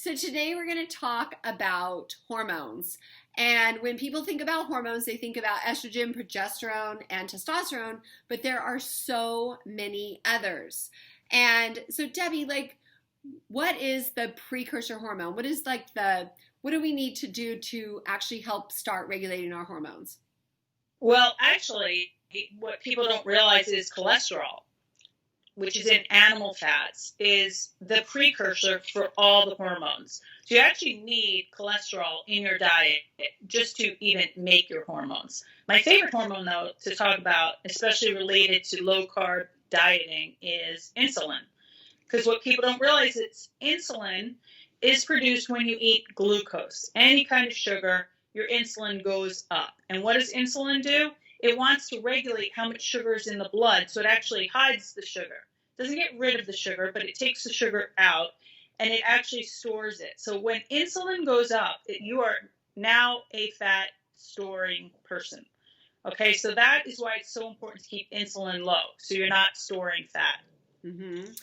So today we're going to talk about hormones. And when people think about hormones, they think about estrogen, progesterone, and testosterone, but there are so many others. And so Debbie, what is the precursor hormone? What do we need to do to actually help start regulating our hormones? Well, actually, what people don't realize is cholesterol, which is in animal fats, is the precursor for all the hormones. So you actually need cholesterol in your diet just to even make your hormones. My favorite hormone, though, to talk about, especially related to low-carb dieting, is insulin. Because what people don't realize is insulin is produced when you eat glucose. Any kind of sugar, your insulin goes up. And what does insulin do? It wants to regulate how much sugar is in the blood, so it actually hides the sugar. It doesn't get rid of the sugar, but it takes the sugar out, and it actually stores it. So when insulin goes up, you are now a fat-storing person. Okay, so that is why it's so important to keep insulin low, so you're not storing fat. Mm-hmm.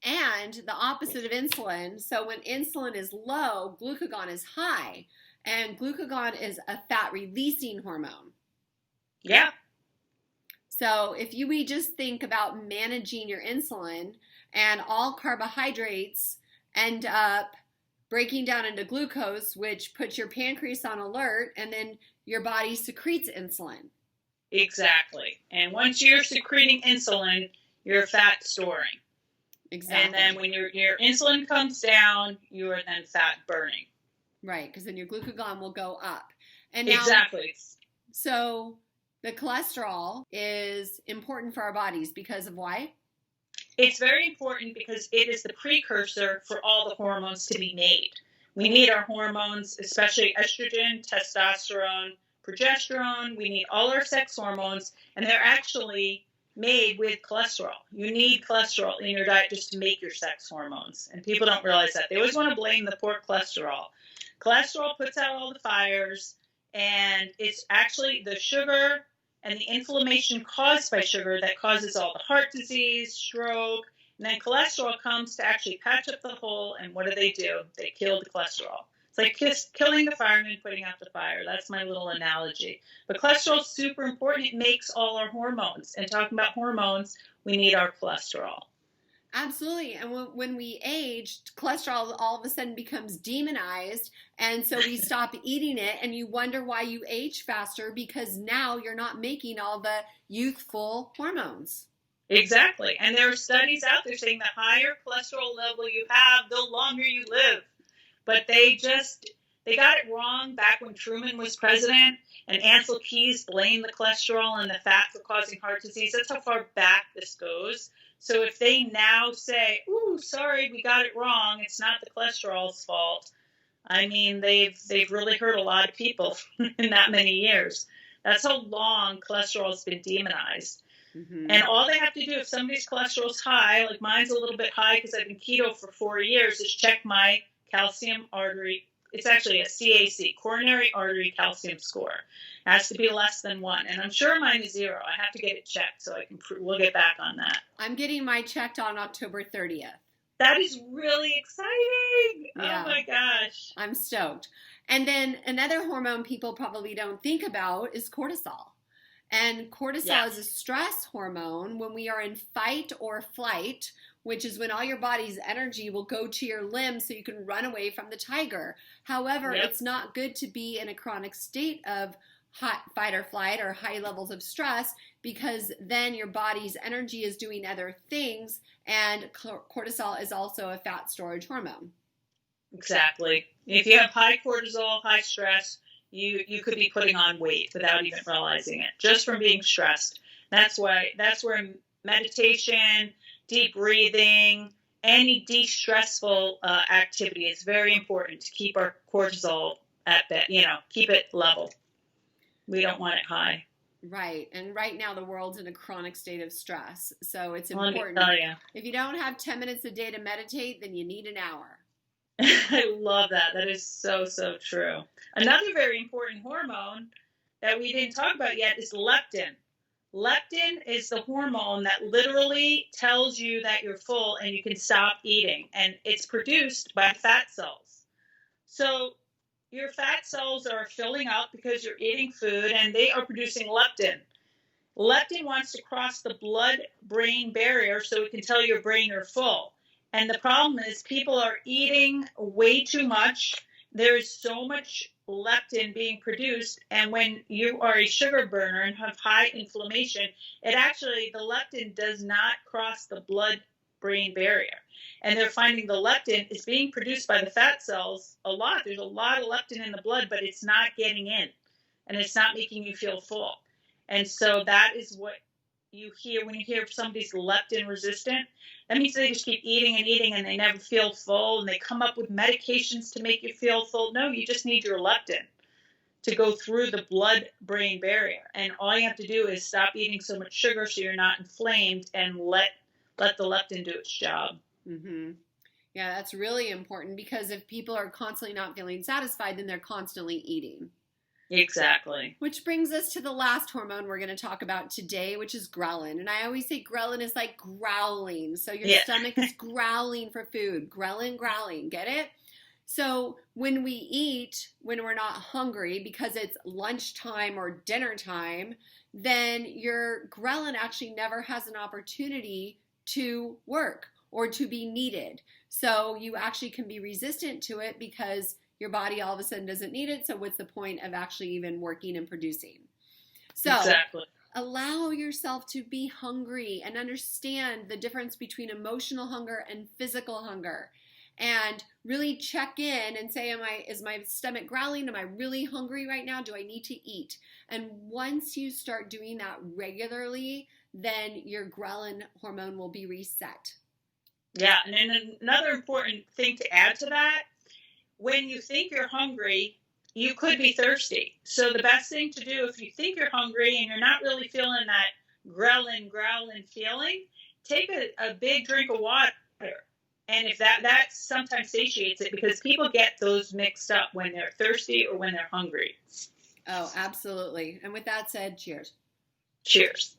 And the opposite of insulin, so when insulin is low, glucagon is high, and glucagon is a fat-releasing hormone. Yeah. So if we just think about managing your insulin, and all carbohydrates end up breaking down into glucose, which puts your pancreas on alert, and then your body secretes insulin. Exactly. And once you're secreting insulin, you're fat storing. Exactly. And then when your insulin comes down, you are then fat burning. Right, because then your glucagon will go up. And now, exactly. So the cholesterol is important for our bodies because of why? It's very important because it is the precursor for all the hormones to be made. We need our hormones, especially estrogen, testosterone, progesterone. We need all our sex hormones, and they're actually made with cholesterol. You need cholesterol in your diet just to make your sex hormones, and people don't realize that. They always want to blame the poor cholesterol. Cholesterol puts out all the fires, and it's actually the sugar and the inflammation caused by sugar that causes all the heart disease, stroke, and then cholesterol comes to actually patch up the hole, and what do? They kill the cholesterol. It's like killing the fireman, putting out the fire. That's my little analogy. But cholesterol is super important. It makes all our hormones. And talking about hormones, we need our cholesterol. Absolutely. And when we age, cholesterol all of a sudden becomes demonized. And so we stop eating it. And you wonder why you age faster, because now you're not making all the youthful hormones. Exactly. And there are studies out there saying the higher cholesterol level you have, the longer you live. But they got it wrong back when Truman was president, and Ansel Keys blamed the cholesterol and the fat for causing heart disease. That's how far back this goes. So if they now say, "Ooh, sorry, we got it wrong. It's not the cholesterol's fault," I mean, they've really hurt a lot of people in that many years. That's how long cholesterol has been demonized. Mm-hmm. And all they have to do, if somebody's cholesterol's high, like mine's a little bit high because I've been keto for 4 years, is check my calcium artery. It's actually a CAC, coronary artery calcium score. It has to be less than 1. And I'm sure mine is 0. I have to get it checked so we'll get back on that. I'm getting mine checked on October 30th. That is really exciting. Yeah. Oh my gosh. I'm stoked. And then another hormone people probably don't think about is cortisol. And cortisol is a stress hormone when we are in fight or flight, which is when all your body's energy will go to your limbs so you can run away from the tiger. However, it's not good to be in a chronic state of fight or flight or high levels of stress, because then your body's energy is doing other things, and cortisol is also a fat storage hormone. Exactly. If you have high cortisol, high stress, you could be putting on weight without even realizing it, just from being stressed. That's where meditation, deep breathing, any de-stressful activity is very important to keep our cortisol at that, keep it level. We don't want it high. Right. And right now the world's in a chronic state of stress. So it's important. Let me tell you. If you don't have 10 minutes a day to meditate, then you need an hour. I love that. That is so, so true. Another very important hormone that we didn't talk about yet is leptin. Leptin is the hormone that literally tells you that you're full and you can stop eating. And it's produced by fat cells. So your fat cells are filling up because you're eating food, and they are producing leptin. Leptin wants to cross the blood-brain barrier so it can tell your brain you're full. And the problem is people are eating way too much. There is so much leptin being produced, and when you are a sugar burner and have high inflammation, the leptin does not cross the blood-brain barrier. And they're finding the leptin is being produced by the fat cells a lot. There's a lot of leptin in the blood, but it's not getting in, and it's not making you feel full. And so that is what you hear when you hear somebody's leptin resistant. That means they just keep eating and eating and they never feel full, and they come up with medications to make you feel full. No, you just need your leptin to go through the blood-brain barrier. And all you have to do is stop eating so much sugar so you're not inflamed, and let the leptin do its job. Mm-hmm. Yeah, that's really important, because if people are constantly not feeling satisfied, then they're constantly eating. Exactly. Which brings us to the last hormone we're going to talk about today, which is ghrelin. And I always say ghrelin is like growling. So your stomach is growling for food. Ghrelin, growling. Get it? So when we eat, when we're not hungry, because it's lunchtime or dinner time, then your ghrelin actually never has an opportunity to work or to be needed. So you actually can be resistant to it because your body all of a sudden doesn't need it. So what's the point of actually even working and producing? So exactly. Allow yourself to be hungry and understand the difference between emotional hunger and physical hunger. And really check in and say, is my stomach growling? Am I really hungry right now? Do I need to eat? And once you start doing that regularly, then your ghrelin hormone will be reset. Yeah, and then another important thing to add to that, when you think you're hungry, you could be thirsty. So the best thing to do, if you think you're hungry and you're not really feeling that growling feeling, take a big drink of water. And if that sometimes satiates it, because people get those mixed up when they're thirsty or when they're hungry. Oh, absolutely. And with that said, cheers. Cheers.